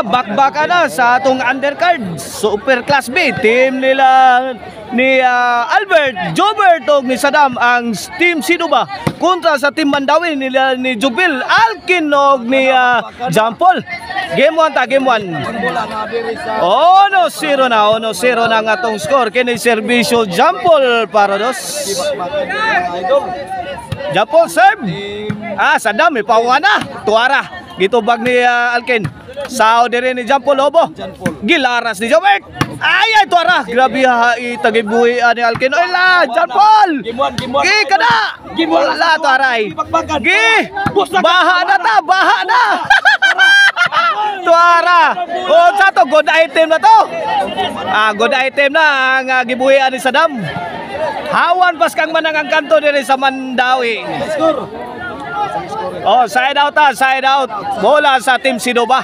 Bakbaka na sa atong undercard Super Class B. Team nila ni Albert, Jobert o ni Saddam ang Team Sinuba kontra sa Team Mandawi nila ni Jubil, Alkin o ni Jampol. Game 1 ta, game 1. 1-0 na, 1-0 na ang atong score. Kini servisyo Jampol para dos. Jampol serve. Saddam may pawa na. Tuara. Gitubag ni Alkin. Sao dire ni Jampol Lobo. Gilaras ni Jobert. Ay tuara. Grabe ha itagibuhi ni Alkin. Oy la, Jampol. Gi kada. Wala tuara ay. Gi. Baha na ta, baha na. Tuara. Sa to good item na to. Good item na ang gibuhi ni Saddam. Hawan pas kang manang ang kanto dire sa Mandawi. Side out ta, side out. Bola sa Team Sinuba.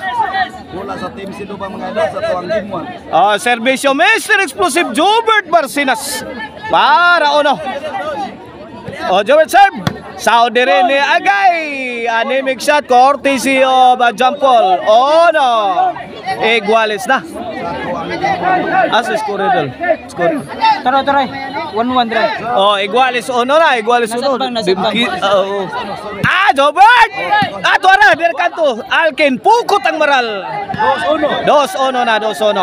Bola sa Team Sinuba mga idol sa tuwang game 1. Servisyo Mr. Explosive Jobert Barcinas. Para uno. Jobert serve. Saudi rin ni Agay. Anemic shot courtesy of Jampol. Iguales na. Asa score idol. Score. Tara. 1-1 dre. Iguales uno na, iguales uno. Jobert! Tuara, der kanto. Alkin, pukot ang maral. 2-1 na, 2-1.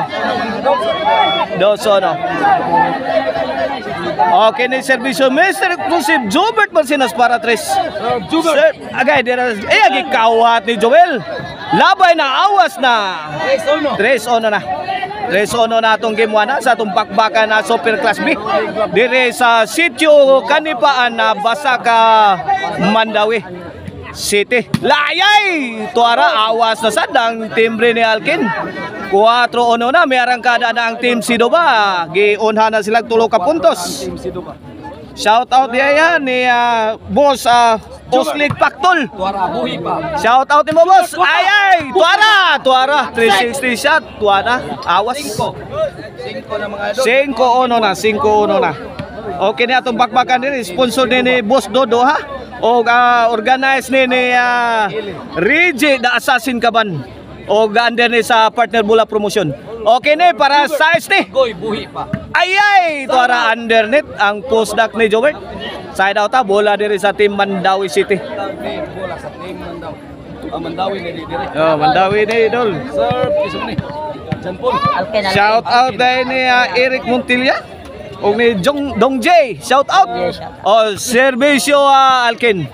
Okay, na servisyo Mr. Exclusive Jobert Marcinas para 3. Agay, agi kawat ni Joel. Labay na, awas na. 3-1 na. 3-1 na itong game 1 sa itong bakbakan na Super Class B. Dire sa sitio Kanipaan na Basaka, Mandawi City. Layay! Tuara, awas na sadang timbre ni Alkin. 4-1 na, may arangkada na ang Team Sinuba. Giunha na silang 3 ka puntos. Shout out yan ni Boss Oslig Paktol. Shout out mo boss. Ay, Tuara 360 shot. Tuara, awas. 5-1 na. Okay na itong bakbakan din. Sponsor din ni Boss Dodo ha. O organize ni Rigi the Assassin Kaban. O under ni sa partner Bula Promotion. Okay na para size ni. Ay, tuara undernet ang postdoc ni Jobert. Side out bola diri sa Team Mandawi City. Bola sa Team Mandawi ni dire. Mandawi ni idol. Serve iso ni. Jampol. Shout out dahil ni Eric Montilla. O ni Dong J. Shout out. Servisyo Alkin.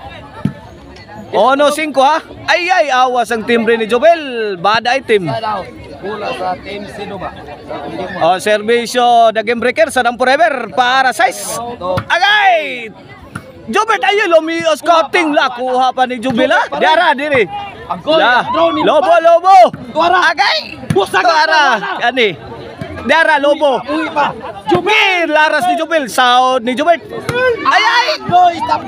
1-5 ha. Ay, awas ang timbre ni Jobel. Bad item. Bola sa Team Sinuba. Servisyo the game breaker sa Dam Forever para size. Agay! Jobert ayo lumios cutting la kuha pa ni Jubel ha. Dara diri. Lobo. Agay! Tuara. Ani. Dara Lobo. Jubel laras ni Jubel, sound ni Jubel. Ay.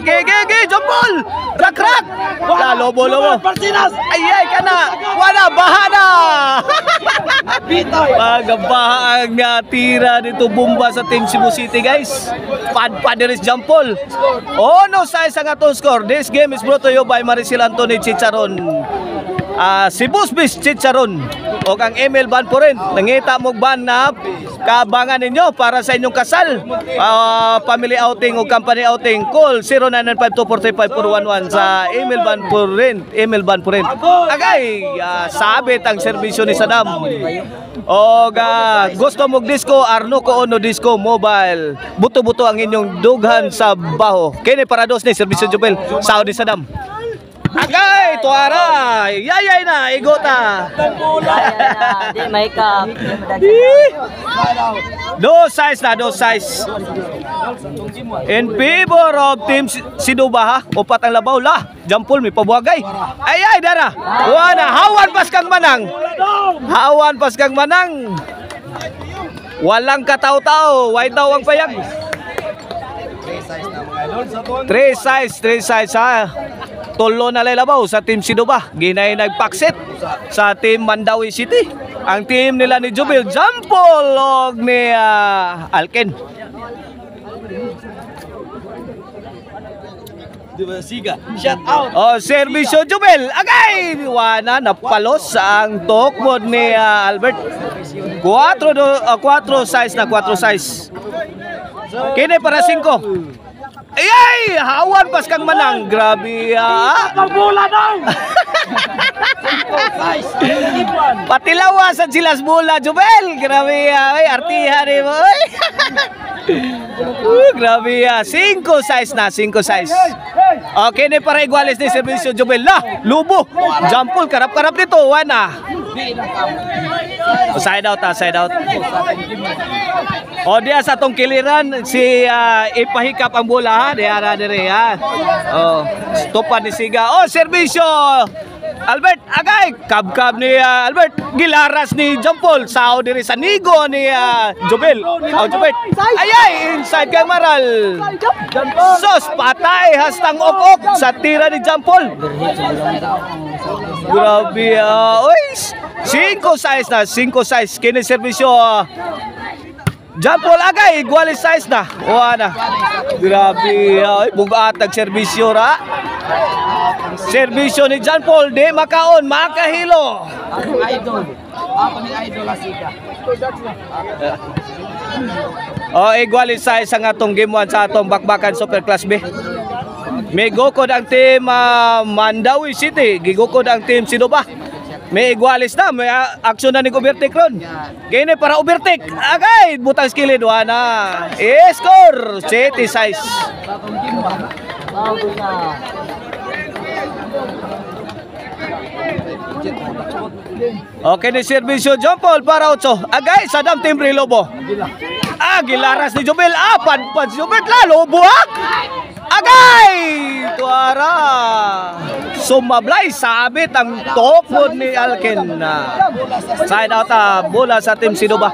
Gege Jubel. Krak. Lobo. Ay kana. Wala bahana. Magabaha ang tira dito bomba sa Team Cebu City guys. Padres Jampol. Size ang atong score. This game is brought to you by Maricel Anthony Chicharon. Cebu's Best Chicharon. O ang email ban po rin. Nangita mo ban na kabangan ninyo para sa inyong kasal, family outing o company outing. Call 0995-245-411 sa email ban po rin. Agay, sabit ang serbisyo ni Saddam. O gusto mong disco, Arnuco Ono Disco Mobile. Buto-buto ang inyong dughan sa baho. Kini para dos ni serbisyo Jubel. Saudi Saddam. Agay, tuara. Yayay na, igota. Di may ka. Do size. In favor of Team Sinuba ha. Upat ang labaw la. Jampol may pabuagay. Ay, dara. Hawan pas kang manang. Walang kataw-taw. White daw ang payag. 3 size ha. Tulo na lalabaw sa Team Sinuba. Ginay nagpaksit sa Team Mandawi City. Ang team nila ni Jubil Jampol o ni Alkin. Siga. Shout out. Oh, Servisyo Jubel. Agay! Wana, napalos ang tokmod ni Albert. 4 size na 4 size. Kini para 5. Ay! Hawan pas kang manang. Grabe Bola daw. Patilawa sa Silas Bola, Jubel. Grabe ay artihan ni mo. Grabe 5 size na, 5 size. Okay, ni para iguales ni Servisyo Jubel. La, lubo. Jampol, karap-karap dito. Wana. Side out. O dia sa tong kiliran si ipahikap ang bola ha. Diara dire ha. Oh, stopan ni Siga. Oh, Servisyo Albert, agay kabkab ni Albert, gilaras ni Jampol, sao diri sa nigo ni Jubel. Oh, Jubel. Ayay, inside kay Maral. Sos patay hastang ok sa tira ni Jampol. Grabe oy. 5 size na, 5 size kini Servisyo Jampol agay, igualis size na. Wala. Grabe, bugatag serbisyo ra. Serbisyo ni John Paul, di makaon, makahilo. Ako idol. Ako ni idol Siga. Igualis size ang atong game 1 sa atong bakbakan Super Class B. May gukod ang team Mandawi City, gigukod ang team Sidoba. May igualis na, may aksyon na ni overtake ron. Kini para overtake. Agay, butang skilled na. Score, City size. Okay ni Servisyo John Paul para 8. Agay, Sadam Timbre Lobo. Gilaras ni Jubel. Panpan si Jubel la, Lobo Agay! Tuara! Sumablay, sabit ang tokmod ni Alken. Side out bola sa team Sidoba.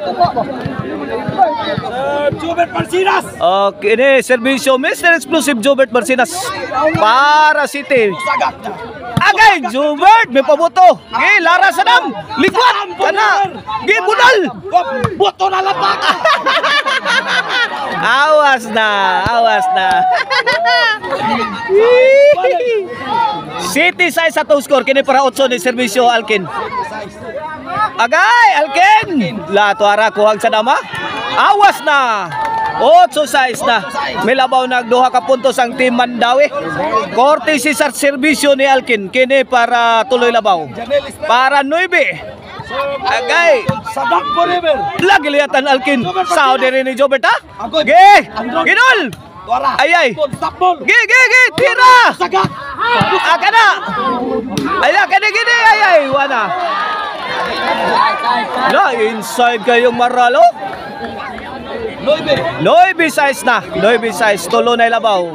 Jubert Marcinas. Okay, ini Servisyo Mr. Explosive Jubert Marcinas para City. Agay, Jubert, may pabuto. Lara Sadam, likwat, kana, budal. Boto na lapak. Awas na. City size sa score, kini para 8 ni Servisyo Alken. Agay, Alken. La tuara kuhang sa dama. Awas na. 8 size na. May labaw nagduha ka puntos ang team Mandawi. Courtesy sa serbisyo ni Alkin. Kini para tuloy labaw. Para 9. Agay. Sadak forever. Lagi liyatan Alkin. Sao diri ni Jobert ha? Ge. Ginol. Ayay. Ge. Tira. Sagak. Akana. Ayay. Gini. Ayay. Wana. La, inside kayong Maralo. 9 size na. 9 size. Tulo na ilabaw.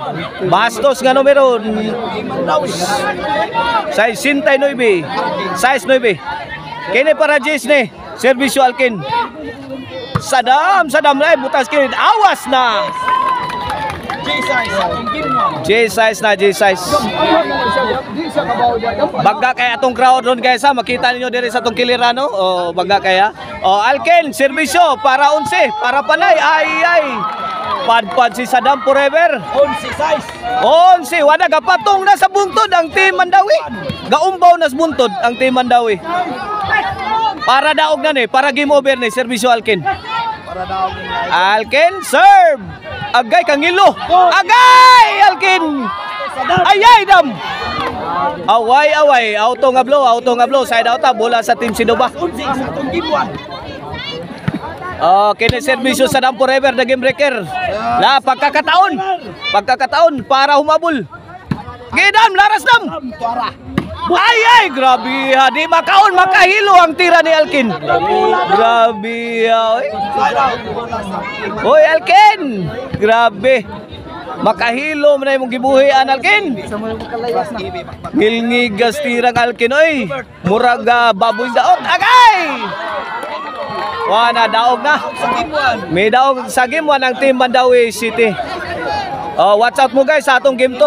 Bastos nga numero. Size 69. Size 9. Kini para Jace ni. Servisyo Alkin. Sadam. Butas kini. Awas na. J-size na. Bagga kaya atong crowd ron guys ha. Makita ninyo diri sa atong kilirano. Bagga kaya. Alken, serbisyo para 11. Para panay. Ay. Padpad si Sadam forever. 11 size. 11. Wala gapatong na sa buntod ang team Mandawi. Gaumbaw na sa buntod ang team Mandawi. Para daog na ni. Para game over ni. Serbisyo Alken. Alken, serve. Agay kangilo. Agay, Alkin. Ayay, dam. Away. Auto nga blow. Side out bola sa team Sidoba. Kini serbisyo sa Dam forever na game breaker. La pagkakataon para humabol. Gidam, laras dam. Ay, grabe ha. Di makaon, makahilo ang tira ni Alkin. Grabe ha. Oy, Alkin. Grabe. Makahilo mo na yung gibuhian, Alkin. Ngilngigas tirang Alkin, oy. Murag baboy daog. Agay! Wana, daog na. May daog sa game 1 ang team Mandawi City. Watch out mo guys sa atong game 2.